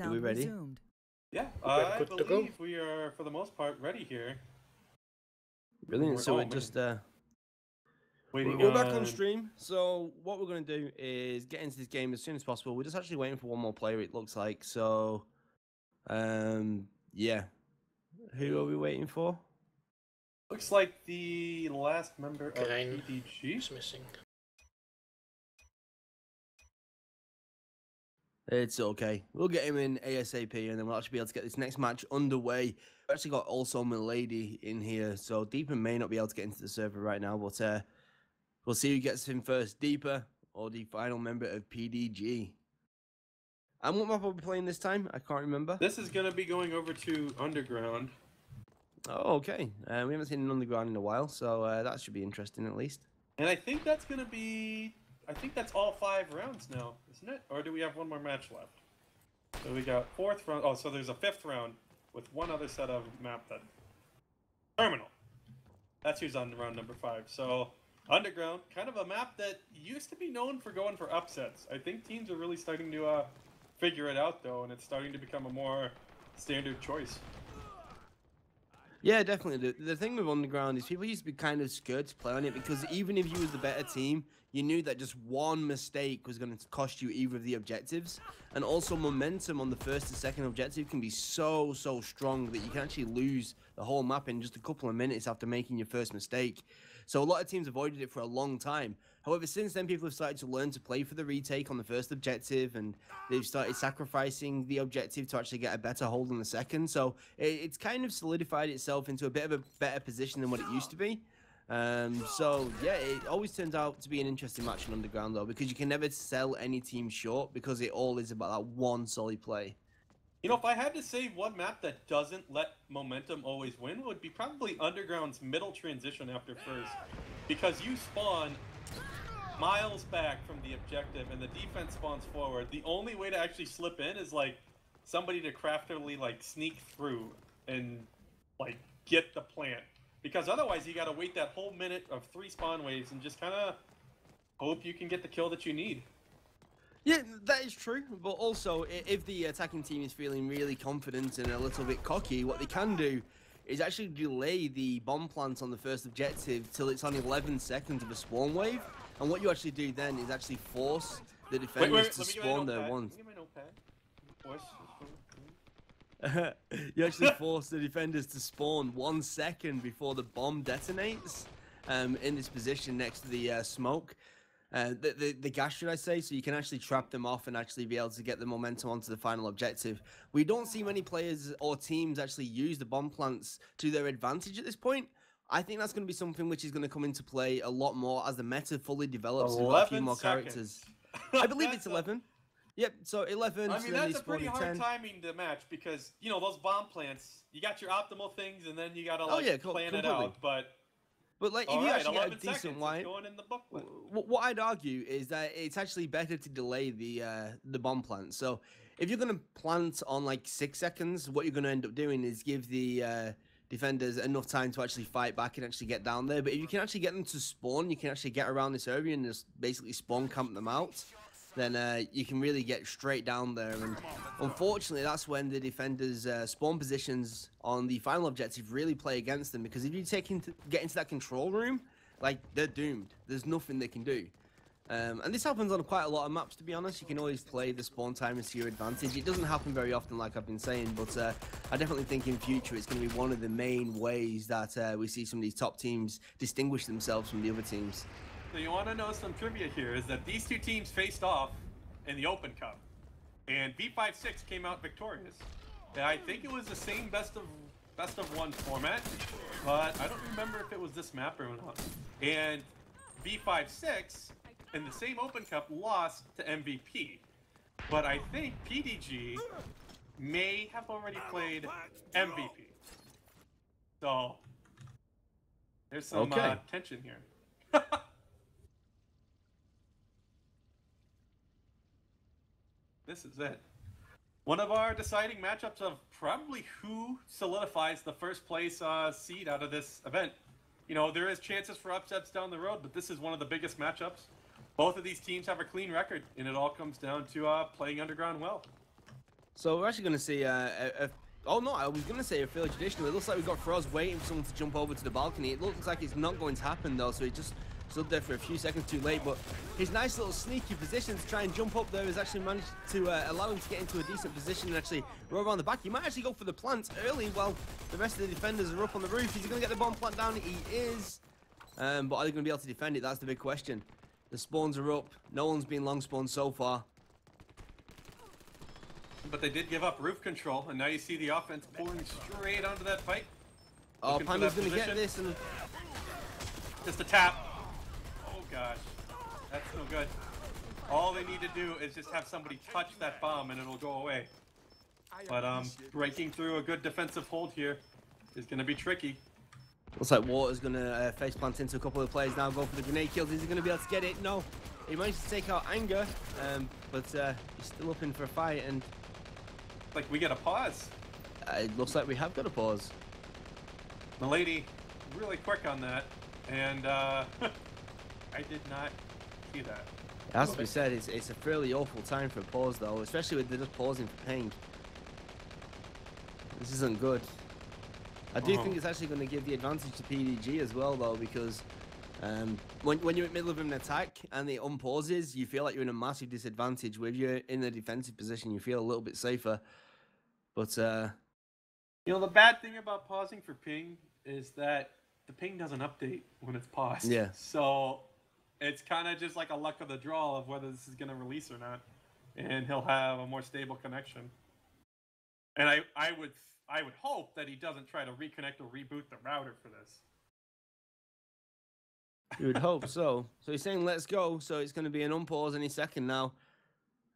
Are we ready? Resumed. Yeah, I believe we are, for the most part, ready here. Brilliant. So we're just waiting. We're back on stream. So what we're going to do is get into this game as soon as possible. We're just actually waiting for one more player, it looks like. So, yeah. Who are we waiting for? Looks like the last member of pdG is missing. It's okay. We'll get him in ASAP, and then we'll actually be able to get this next match underway. We've actually got also Milady in here, so Deeper may not be able to get into the server right now, but we'll see who gets him first, Deeper or the final member of pdG. And what map are we playing this time? I can't remember. This is going to be going over to Underground. Oh, okay. We haven't seen an Underground in a while, so that should be interesting at least. And I think that's going to be... I think that's all 5 rounds now, isn't it? Or do we have one more match left? So we got 4th round. Oh, so there's a 5th round with one other set of map then. Terminal. That's who's on round number 5. So Underground, kind of a map that used to be known for going for upsets. I think teams are really starting to figure it out though, and it's starting to become a more standard choice. Yeah, definitely. The thing with Underground is people used to be kind of scared to play on it because even if you was the better team, you knew that just one mistake was going to cost you either of the objectives. And also momentum on the first and second objective can be so strong that you can actually lose the whole map in just a couple of minutes after making your first mistake. So a lot of teams avoided it for a long time. However, since then, people have started to learn to play for the retake on the first objective, and they've started sacrificing the objective to actually get a better hold on the second. So it's kind of solidified itself into a bit of a better position than what it used to be. So yeah, it always turns out to be an interesting match in Underground though, because you can never sell any team short because it all is about that one solid play. You know, if I had to say one map that doesn't let momentum always win, would be probably Underground's middle transition after first. Because you spawn miles back from the objective and the defense spawns forward. The only way to actually slip in is like somebody to craftily like sneak through and like get the plant. Because otherwise you gotta wait that whole minute of 3 spawn waves and just kinda hope you can get the kill that you need. Yeah, that is true, but also if the attacking team is feeling really confident and a little bit cocky, what they can do is actually delay the bomb plant on the first objective till it's on 11 seconds of a spawn wave, and what you actually do then is actually force the defenders to spawn there once. You actually force the defenders to spawn 1 second before the bomb detonates in this position next to the smoke. The gas, should I say, so you can actually trap them off and actually be able to get the momentum onto the final objective. We don't see many players or teams actually use the bomb plants to their advantage at this point. I think that's going to be something which is going to come into play a lot more as the meta fully develops and a few more characters. I believe it's 11. Yep, so 11. I mean, that's a pretty hard timing to match because, you know, those bomb plants, you got your optimal things and then you got to like plan it out, but like, if you actually get a decent wipe, what I'd argue is that it's actually better to delay the bomb plant. So if you're going to plant on like 6 seconds, what you're going to end up doing is give the defenders enough time to actually fight back and actually get down there. But if you can actually get them to spawn, you can actually get around this area and just basically spawn camp them out, then you can really get straight down there. And unfortunately, that's when the defenders' spawn positions on the final objective really play against them, because if you get into that control room, like, they're doomed. There's nothing they can do. And this happens on quite a lot of maps, to be honest. You can always play the spawn timers to your advantage. It doesn't happen very often, like I've been saying, but I definitely think in future it's going to be one of the main ways that we see some of these top teams distinguish themselves from the other teams. So you want to know some trivia here is that these two teams faced off in the Open Cup, and v56 came out victorious. And I think it was the same best of 1 format, but I don't remember if it was this map or not. And v56 in the same Open Cup lost to MVP, but I think pdG may have already played MVP. So there's some tension here. This is it. One of our deciding matchups of probably who solidifies the first place seed out of this event. You know, there is chances for upsets down the road, but this is one of the biggest matchups. Both of these teams have a clean record, and it all comes down to playing Underground well. So we're actually going to see oh no, I was going to say a fairly traditional. It looks like we've got Froz waiting for someone to jump over to the balcony. It looks like it's not going to happen though, so he just stood there for a few seconds too late. But his nice little sneaky position to try and jump up there has actually managed to allow him to get into a decent position and actually roll around the back. He might actually go for the plant early while the rest of the defenders are up on the roof. Is he going to get the bomb plant down? He is. But are they going to be able to defend it? That's the big question. The spawns are up. No one's been long spawned so far. But they did give up roof control, and now you see the offense pulling straight onto that pipe. Oh, Panda's going to get this. And just a tap. Oh, gosh. That's no good. All they need to do is just have somebody touch that bomb, and it'll go away. But breaking through a good defensive hold here is going to be tricky. Looks like Water's going to face plant into a couple of players now, go for the grenade kills. Is he going to be able to get it? No. He managed to take out Anger, but he's still up in for a fight, and like we get a pause. It looks like we have got a pause. The lady really quick on that, and I did not see that. It has to be said, it's a fairly awful time for a pause though, especially with just pausing for ping. This isn't good. I do think it's actually going to give the advantage to pdG as well though, because when you're in the middle of an attack and it unpauses, you feel like you're in a massive disadvantage. If you're in a defensive position, you feel a little bit safer. But you know, the bad thing about pausing for ping is that the ping doesn't update when it's paused. Yeah. So it's kind of just like a luck of the draw of whether this is going to release or not, and he'll have a more stable connection. And I would hope that he doesn't try to reconnect or reboot the router for this. You would hope so. So he's saying let's go. So it's going to be an unpause any second now,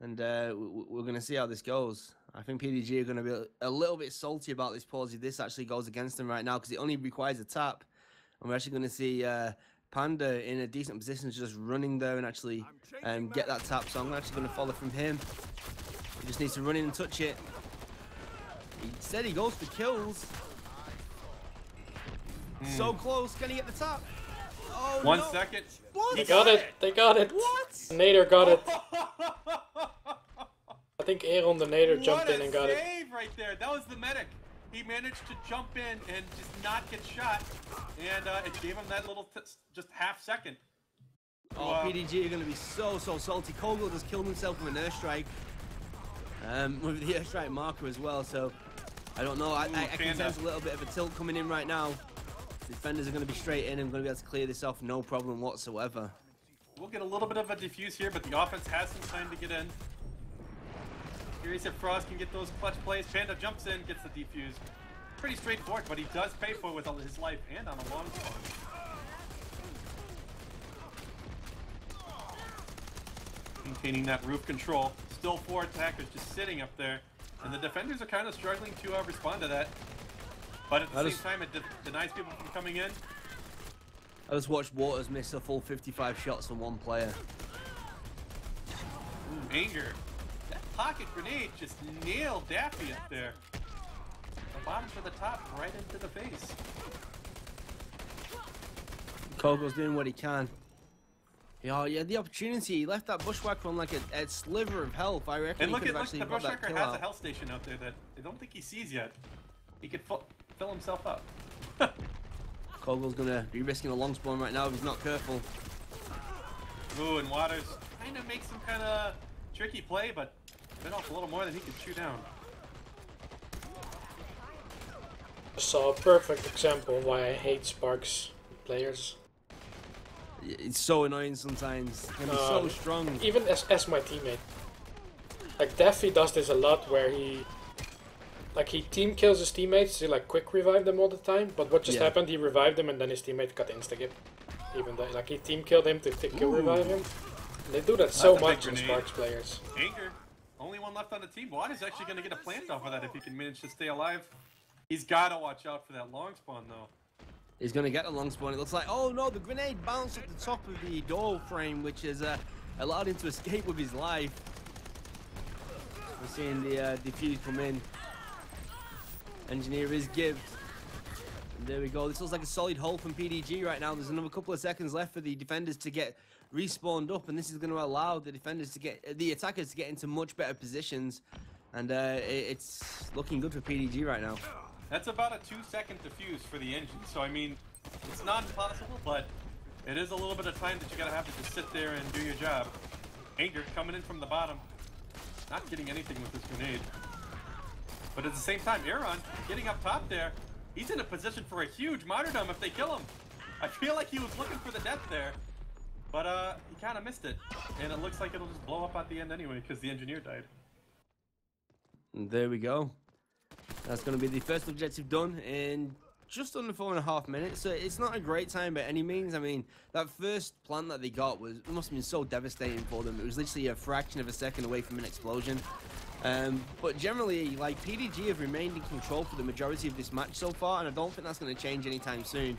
and we're going to see how this goes. I think pdG are going to be a little bit salty about this pause if this actually goes against them right now, because it only requires a tap, and we're actually going to see Panda in a decent position, just running there and actually get that tap. So I'm actually going to follow from him. He just needs to run in and touch it. He said he goes for kills. So close. Can he get the tap? Oh, One second. What? They got it. They got it. What? Nader got it. I think Aaron the Nader jumped in and got it. What a save right there. That was the medic. He managed to jump in and just not get shot, and it gave him that little just half second. Oh, pdG are going to be so salty. Kogel just killed himself with an airstrike. With the airstrike marker as well, so I don't know. I can sense a little bit of a tilt coming in right now. The defenders are going to be straight in and going to be able to clear this off, no problem whatsoever. We'll get a little bit of a defuse here, but the offense has some time to get in. Curious if Frost can get those clutch plays. Panda jumps in, gets the defuse. Pretty straightforward, but he does pay for it with his life and on a long spawn. Maintaining that roof control. Still 4 attackers just sitting up there, and the defenders are kind of struggling to respond to that. But at the same time, it denies people from coming in. I just watched Waters miss a full 55 shots from one player. Ooh, Anger. That pocket grenade just nailed Daffy up there. The bottom to the top, right into the face. Kogo's doing what he can. Yeah, he had the opportunity. He left that bushwhacker on like a sliver of health. I reckon and he could have actually the got that bushwhacker kill has out. a health station out there that I don't think he sees yet. He could fill himself up. Kogel's gonna be risking a long spawn right now if he's not careful. Ooh, and Waters kind of makes some kind of tricky play, but bit off a little more than he could chew down. Saw a perfect example of why I hate Sparks players. It's so annoying sometimes. He's so strong. Even as my teammate. Like Daffy does this a lot where he team kills his teammates to like quick revive them all the time, but what just happened, he revived them and then his teammate got insta-gip. Even though like he team killed him to kill revive him. And they do that so much in Sparks players. Anger, only one left on the team. Watt is actually going to get a plant off of that if he can manage to stay alive. He's got to watch out for that long spawn though. He's going to get a long spawn. It looks like, oh no, the grenade bounced at the top of the door frame, which has allowed him to escape with his life. We're seeing the defuse come in. Engineer is gibbed. And there we go. This looks like a solid hold from pdG right now. There's another couple of seconds left for the defenders to get respawned up, and this is going to allow the defenders to get the attackers to get into much better positions. And it's looking good for pdG right now. That's about a 2-second defuse for the engine. So, I mean, it's not impossible, but it is a little bit of time that you gotta have to just sit there and do your job. Anger coming in from the bottom. Not getting anything with this grenade. But at the same time, Aaron getting up top there. He's in a position for a huge martyrdom if they kill him. I feel like he was looking for the death there. But he kind of missed it. And it looks like it'll just blow up at the end anyway because the engineer died. And there we go. That's going to be the first objective done in just under 4.5 minutes. So it's not a great time by any means. I mean, that first plant that they got must have been so devastating for them. It was literally a fraction of a second away from an explosion. But generally, like, pdG have remained in control for the majority of this match so far, and I don't think that's going to change anytime soon.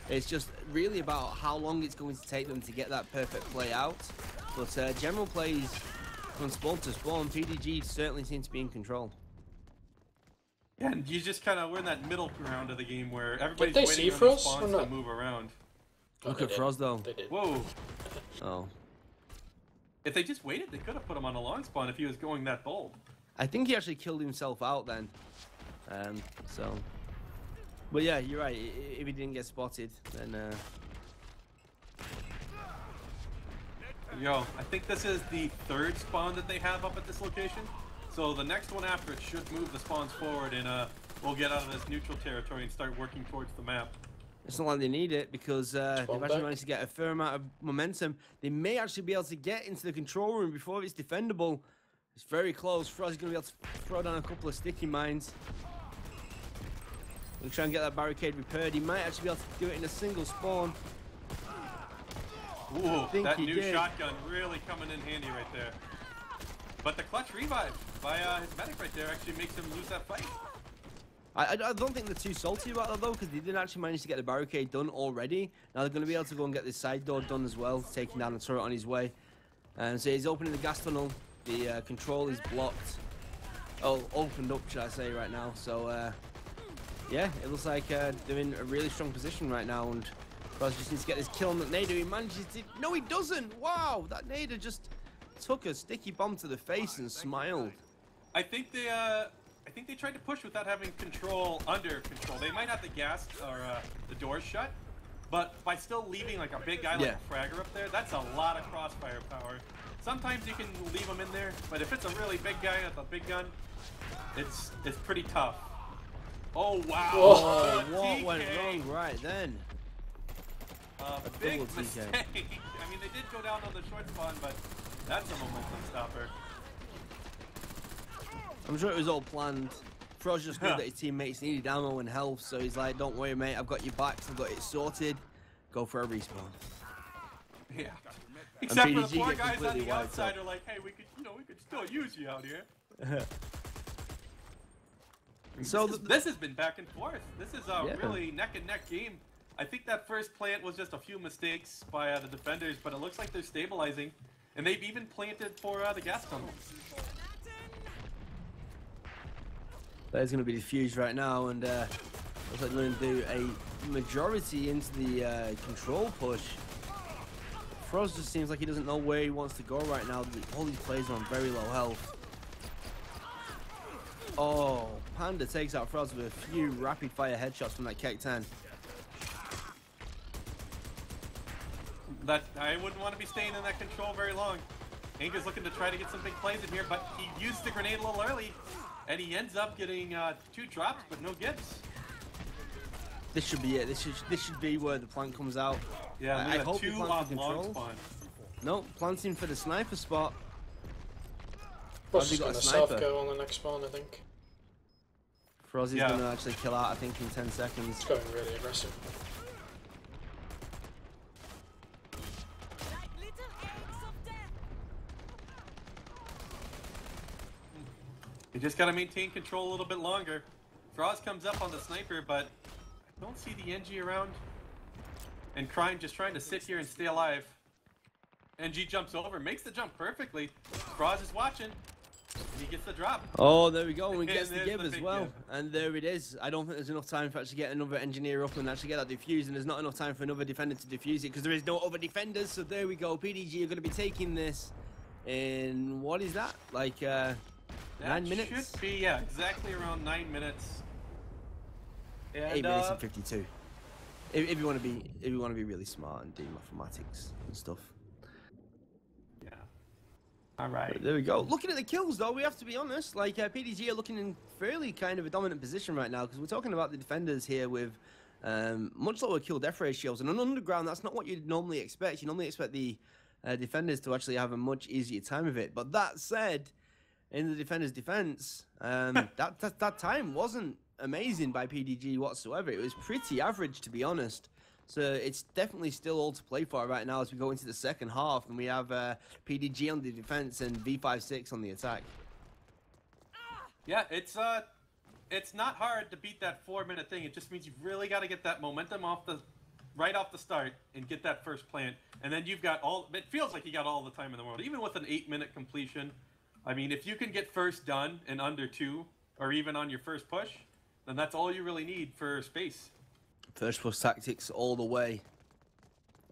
It's just really about how long it's going to take them to get that perfect play out. But general plays from spawn to spawn, pdG certainly seem to be in control. Yeah, and you just kind of, we're in that middle ground of the game where everybody's waiting on the spawns to move around. Look at Froz though. They did. Whoa. Oh. If they just waited, they could have put him on a long spawn if he was going that bold. I think he actually killed himself out then. But yeah, you're right. If he didn't get spotted, then. Yo, I think this is the 3rd spawn that they have up at this location. So the next one after it should move the spawns forward, and we'll get out of this neutral territory and start working towards the map. It's not like they need it because they've actually managed to get a fair amount of momentum. They may actually be able to get into the control room before it's defendable. It's very close. Froz is going to be able to throw down a couple of sticky mines. We'll try and get that barricade repaired. He might actually be able to do it in a single spawn. Ooh, that new shotgun really coming in handy right there. But the clutch revive by his medic right there actually makes him lose that fight. I don't think they're too salty about that though, because they didn't actually manage to get the barricade done already. Now they're going to be able to go and get this side door done as well, taking down the turret on his way. And so he's opening the gas tunnel. The control is blocked. Oh, opened up, should I say, right now. So yeah, it looks like they're in a really strong position right now, and Froz just needs to get this kill on that Nader. He manages to... No, he doesn't! Wow, that Nader just took a sticky bomb to the face and smiled. I think they tried to push without having control under control. They might have the gas or the doors shut, but by still leaving like a big guy like a Fragger up there, that's a lot of crossfire power. Sometimes you can leave him in there, but if it's a really big guy with a big gun, it's pretty tough. Oh wow! Oh, what went wrong right then? Big mistake. I mean, they did go down on the short spawn, but that's a momentum stopper. I'm sure it was all planned. Froz just knew that his teammates needed ammo and health, so he's like, "Don't worry, mate. I've got your backs. I've got it sorted. Go for a respawn." Yeah. Except for the poor guys on the outside are like, "Hey, we could still use you out here." So this has been back and forth. This is a really neck and neck game. I think that first plant was just a few mistakes by the defenders, but it looks like they're stabilizing, and they've even planted for the gas tunnel. There's going to be defused right now, and looks like they're going to do a majority into the control push. Froz just seems like he doesn't know where he wants to go right now. All these players are on very low health. Oh, Panda takes out Froz with a few rapid fire headshots from that Kek 10. That I wouldn't want to be staying in that control very long. Anger's looking to try to get some big plays in here, but he used the grenade a little early, and he ends up getting 2 drops, but no gets. This should be it. This should be where the plant comes out. Yeah, I hope 2 on long spawn. No, planting for the sniper spot. Froz is going to self-go on the next spawn, I think. Froz is going to actually kill out, I think, in 10 seconds. It's going really aggressive. You just got to maintain control a little bit longer. Froz comes up on the sniper, but I don't see the NG around. And Crime just trying to sit here and stay alive. NG jumps over, makes the jump perfectly. Froz is watching, and he gets the drop. Oh, there we go, and he gets the give as well. And there it is. I don't think there's enough time for actually get another engineer up and actually get that defused, and there's not enough time for another defender to defuse it because there is no other defenders. So there we go. pdG are going to be taking this in, what is that? Like 9 minutes? Should be, yeah, exactly around 9 minutes. And, 8 minutes and 52. If you want to be really smart and do mathematics and stuff. Yeah. All right. But there we go. Looking at the kills, though, we have to be honest. Like pdG are looking in fairly kind of a dominant position right now because we're talking about the defenders here with much lower kill-death ratios. And on underground, that's not what you'd normally expect. You normally expect the defenders to actually have a much easier time of it. But that said, in the defender's defense, that time wasn't amazing by pdG whatsoever. It was pretty average, to be honest. So it's definitely still all to play for right now as we go into the second half, and we have pdG on the defense and v56 on the attack. Yeah, it's not hard to beat that 4-minute thing. It just means you've really got to get that momentum right off the start and get that first plant, and then you've got it feels like you got all the time in the world, even with an 8-minute completion. I mean, if you can get first done in under 2, or even on your first push, then that's all you really need for space. First push tactics all the way.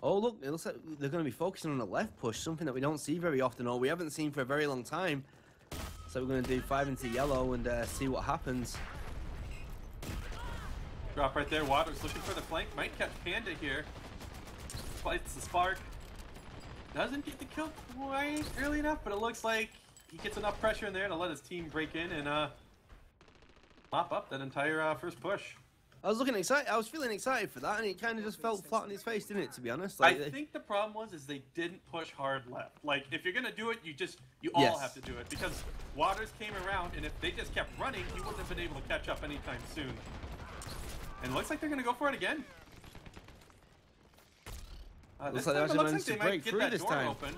Oh, look, it looks like they're going to be focusing on the left push, something that we don't see very often, or we haven't seen for a very long time. So we're going to do 5 into yellow and see what happens. Drop right there. Waters looking for the flank. Might catch Panda here. Fights the spark. Doesn't get the kill quite early enough, but it looks like he gets enough pressure in there to let his team break in and mop up that entire first push. I was looking excited. I was feeling excited for that, and it kind of just fell flat on his face, didn't it? To be honest, I think the problem was they didn't push hard left. Like, if you're gonna do it, you all have to do it, because Waters came around, and if they just kept running, he wouldn't have been able to catch up anytime soon. And it looks like they're gonna go for it again. Looks like they actually managed to break through this time. Open.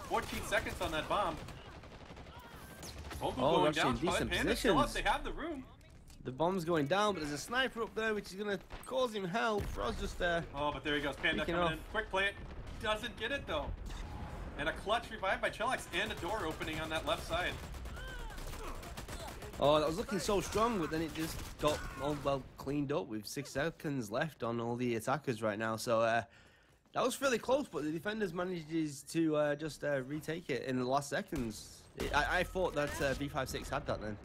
14 seconds on that bomb. Oh, going actually in decent positions. They have the room. The bomb's going down, but there's a sniper up there, which is going to cause him hell. Froz just there. Oh, but there he goes. Panda coming in. Quick play it. Doesn't get it, though. And a clutch revive by Chillax and a door opening on that left side. Oh, that was looking so strong, but then it just got all well cleaned up with 6 seconds left on all the attackers right now. So that was fairly close, but the defenders managed to just retake it in the last seconds. I thought that v56 had that then.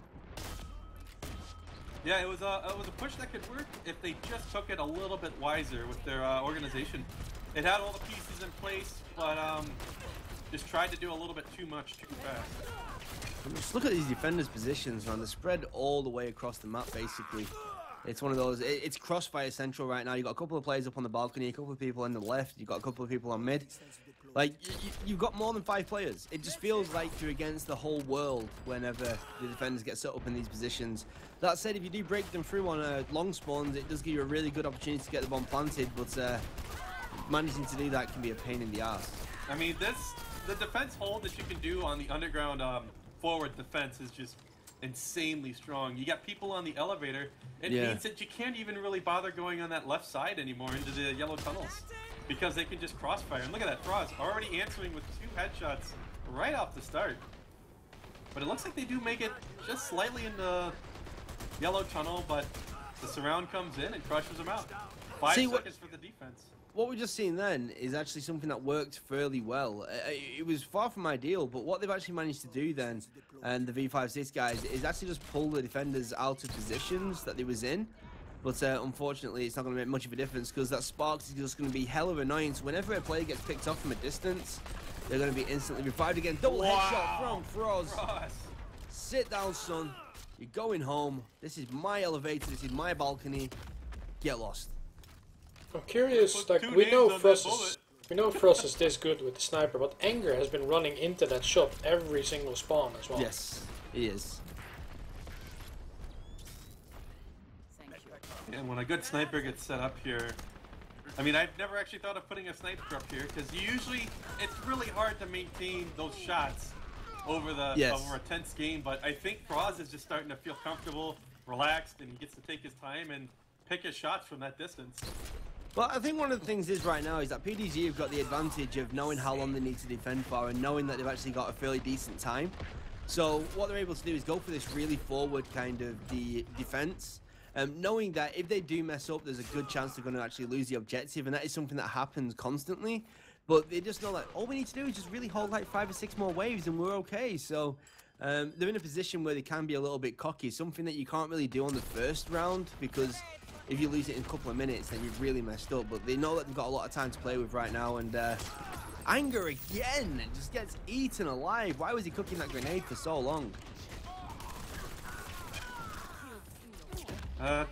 Yeah, it was a push that could work if they just took it a little bit wiser with their organization. It had all the pieces in place, but just tried to do a little bit too much too fast. Just look at these defenders' positions, man. They're spread all the way across the map, basically. It's one of those. It's crossfire central right now. You got a couple of players up on the balcony, a couple of people on the left. You got a couple of people on mid. Like you've got more than 5 players. It just feels like you're against the whole world whenever the defenders get set up in these positions. That said, if you do break them through on long spawns, it does give you a really good opportunity to get the bomb planted. But managing to do that can be a pain in the ass. I mean, the defense hold that you can do on the underground forward defense is just insanely strong. You got people on the elevator. It means that you can't even really bother going on that left side anymore into the yellow tunnels, because they can just crossfire. And look at that, Froz already answering with 2 headshots right off the start. But it looks like they do make it just slightly in the yellow tunnel, but the surround comes in and crushes them out. 5 seconds for the defense. What we've just seen then is actually something that worked fairly well. It was far from ideal, but what they've actually managed to do then, and the v56 guys, is actually just pull the defenders out of positions that they was in. But unfortunately, it's not going to make much of a difference, because that spark is just going to be hell of annoying. So whenever a player gets picked off from a distance, they're going to be instantly revived again. Double headshot from Froz. Sit down, son. You're going home. This is my elevator. This is my balcony. Get lost. I'm curious. Like we know Froz is this good with the sniper, but Anger has been running into that shot every single spawn as well. Yes, he is. And when a good sniper gets set up here, I mean, I've never actually thought of putting a sniper up here, because usually it's really hard to maintain those shots over over a tense game. But I think Froz is just starting to feel comfortable, relaxed, and he gets to take his time and pick his shots from that distance. Well, I think one of the things is right now is that pdG have got the advantage of knowing how long they need to defend for, and knowing that they've actually got a fairly decent time. So what they're able to do is go for this really forward kind of defense. Knowing that if they do mess up, there's a good chance they're going to actually lose the objective, and that is something that happens constantly. But they just know that all we need to do is just really hold like 5 or 6 more waves, and we're okay. So they're in a position where they can be a little bit cocky, something that you can't really do on the first round, because if you lose it in a couple of minutes, then you've really messed up. But they know that they've got a lot of time to play with right now, and Anger again just gets eaten alive. Why was he cooking that grenade for so long? I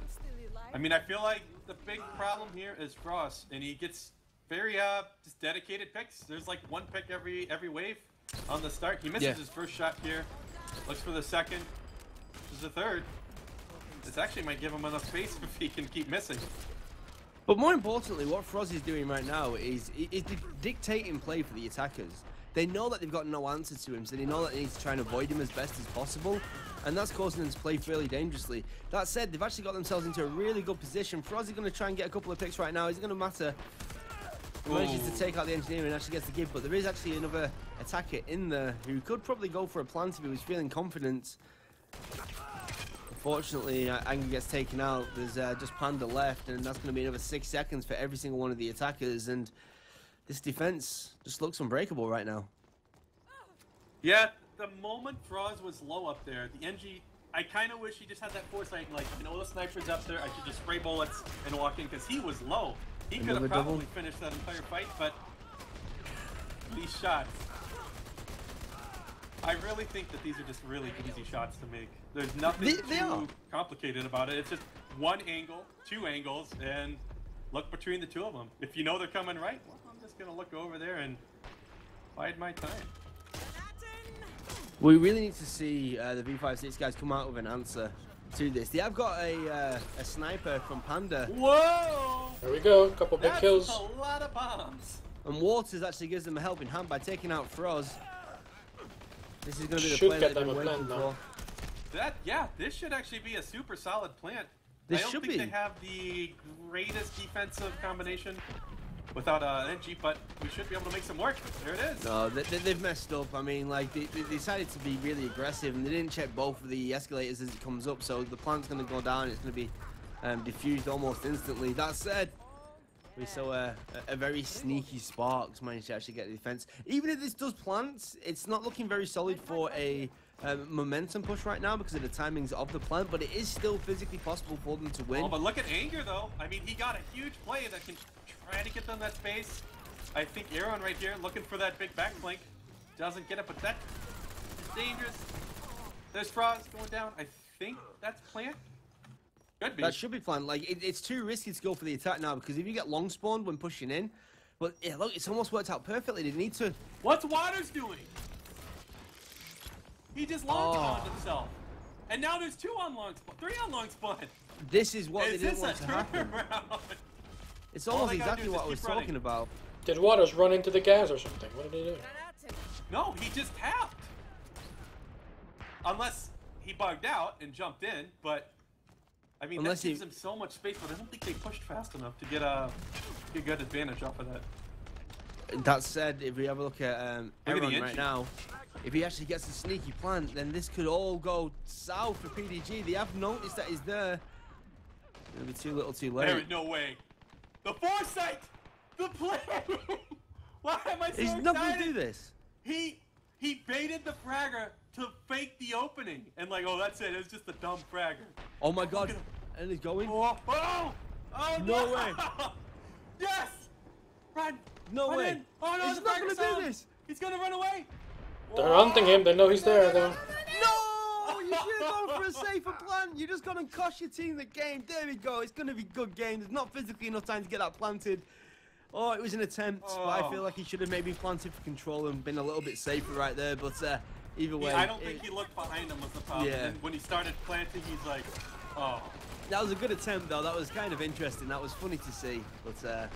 mean, I feel like the big problem here is Frost, and he gets very just dedicated picks. There's like one pick every wave on the start. He misses his first shot here, looks for the second, this is the third. This actually might give him enough space if he can keep missing. But more importantly, what Frost is doing right now is dictating play for the attackers. They know that they've got no answer to him, so they know that they need to try and avoid him as best as possible, and that's causing them to play fairly dangerously. That said, they've actually got themselves into a really good position. Frost is going to try and get a couple of picks right now. Is it going to matter? He manages to take out the engineer and actually gets the give, but there is actually another attacker in there who could probably go for a plant if he was feeling confident. Unfortunately, Anger gets taken out. There's just Panda left, and that's going to be another 6 seconds for every single one of the attackers, and this defense just looks unbreakable right now. Yeah, the moment Froz was low up there, the NG, I kind of wish he just had that foresight, like, you know, the sniper's up there, I should just spray bullets and walk in, because he was low. He could have probably finished that entire fight, but these shots, I really think that these are just really easy shots to make. There's nothing too complicated about it. It's just one angle, two angles, and look between the two of them. If you know they're coming right, well, I'm just going to look over there and bide my time. We really need to see the v56 guys come out with an answer to this. They have got a sniper from Panda. Whoa! There we go, a couple big kills. That's a lot of bombs. And Waters actually gives them a helping hand by taking out Froz. This is going to be the play that they've been waiting for. This should actually be a super solid plant. This I don't think they have the greatest defensive combination without an NG, but we should be able to make some work. There it is. No, they've messed up. I mean, like, they decided to be really aggressive, and they didn't check both of the escalators as it comes up, so the plant's going to go down. It's going to be diffused almost instantly. That said, we saw a very sneaky Sparks manage to actually get the defense. Even if this does plant, it's not looking very solid for a momentum push right now because of the timings of the plant, but it is still physically possible for them to win. Oh, but look at Anger, though. I mean, he got a huge play that can try to get them that space. I think Aaron right here looking for that big back flank. Doesn't get it, but that is dangerous. There's Frost going down. I think that's plant. Could be. That should be plant. Like, it's too risky to go for the attack now because if you get long spawned when pushing in, but yeah, look, it's almost worked out perfectly. They need to. What's Waters doing? He just long spawned himself. And now there's 2 on long spawn, 3 on long spawn. This is what they didn't want to happen. It's almost exactly what I was talking about. Did Waters run into the gas or something? What did he do? No, he just tapped. Unless he bugged out and jumped in, but I mean, that gives him so much space, but I don't think they pushed fast enough to get a good advantage off of that. That said, if we have a look at Aaron right now, if he actually gets a sneaky plant, then this could all go south for pdG. They have noticed that he's there. It'll be too little too late. There is no way. The foresight! The plan! Why am I so excited? He's not going to do this. He baited the fragger to fake the opening. And like, oh, that's it. It was just a dumb fragger. Oh my god. And he's going. Oh no way. Yes! Run! No way. In. Oh no, he's not going to do this. He's going to run away. They're hunting him. They know he's there, though. No! You should have gone for a safer plant. You're just going to cost your team the game. There we go. It's going to be a good game. There's not physically enough time to get that planted. Oh, it was an attempt, but I feel like he should have maybe planted for control and been a little bit safer right there. But either way, I don't think he looked behind him was the problem. Yeah. And when he started planting, he's like, oh. That was a good attempt, though. That was kind of interesting. That was funny to see. But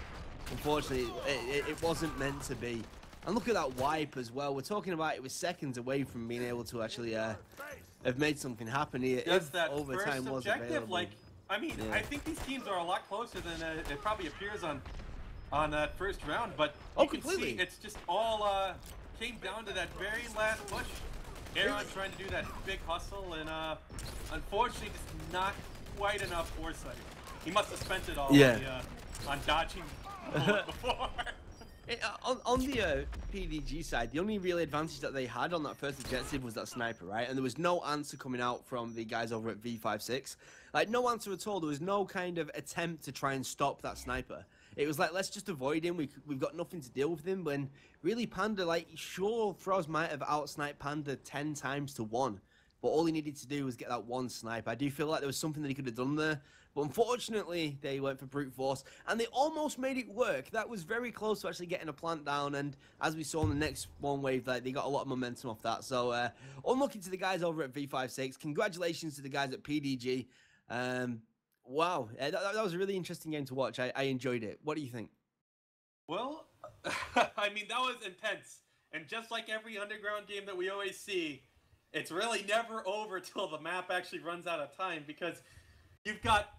unfortunately, it wasn't meant to be. And look at that wipe as well. We're talking about it was seconds away from being able to actually have made something happen here. Just that overtime first was objective, available. like, I mean, I think these teams are a lot closer than it probably appears on that first round. But you can see it's just all came down to that very last push. Aaron trying to do that big hustle, and unfortunately, just not quite enough foresight. He must have spent it all on dodging before. On the pdG side, the only real advantage that they had on that first objective was that sniper, right? And there was no answer coming out from the guys over at v56. Like, no answer at all. There was no kind of attempt to try and stop that sniper. It was like, let's just avoid him. We've got nothing to deal with him. When really Panda, like, sure, Froz might have out-sniped Panda 10 times to 1. But all he needed to do was get that one snipe. I do feel like there was something that he could have done there. But unfortunately, they went for brute force. And they almost made it work. That was very close to actually getting a plant down. And as we saw in the next one wave, like, they got a lot of momentum off that. So, unlucky to the guys over at v56. Congratulations to the guys at pdG. Wow. That was a really interesting game to watch. I enjoyed it. What do you think? Well, I mean, that was intense. And just like every underground game that we always see, it's really never over till the map actually runs out of time, because you've got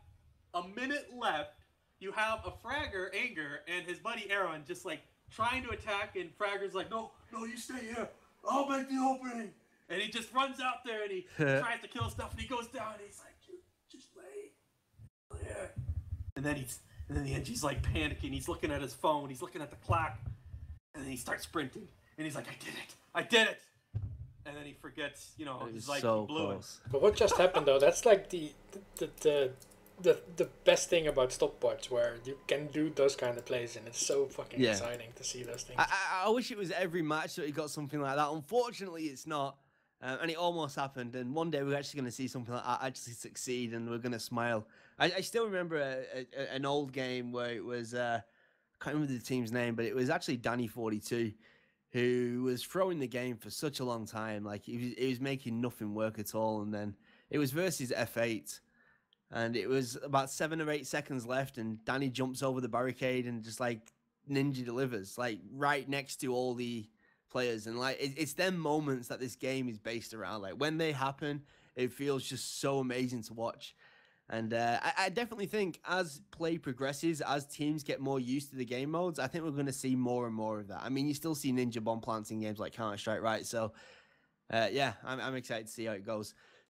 a minute left. You have a Fragger, Anger, and his buddy Aaron just like trying to attack, and Fragger's like, no, you stay here. I'll make the opening. And he just runs out there and he tries to kill stuff, and he goes down, and he's like, just wait. Yeah. And then the NG's like panicking. He's looking at his phone. He's looking at the clock, and then he starts sprinting. And he's like, I did it. And then he forgets, you know, he's like, so he blew close. it. But what just happened though? That's like the best thing about stopwatch, where you can do those kind of plays, and it's so fucking exciting to see those things. I wish it was every match that you got something like that. Unfortunately, it's not. And it almost happened. And one day we're actually going to see something like that actually succeed, and we're going to smile. I still remember an old game where it was, I can't remember the team's name, but it was actually Danny42, who was throwing the game for such a long time. Like, he was making nothing work at all. And then it was versus F8. And it was about 7 or 8 seconds left, and Danny jumps over the barricade and just, like, ninja delivers, like, right next to all the players. And, like, it's them moments that this game is based around. Like, when they happen, it feels just so amazing to watch. And I definitely think as play progresses, as teams get more used to the game modes, I think we're going to see more and more of that. I mean, you still see ninja bomb plants in games like Counter-Strike, right? So, yeah, I'm excited to see how it goes.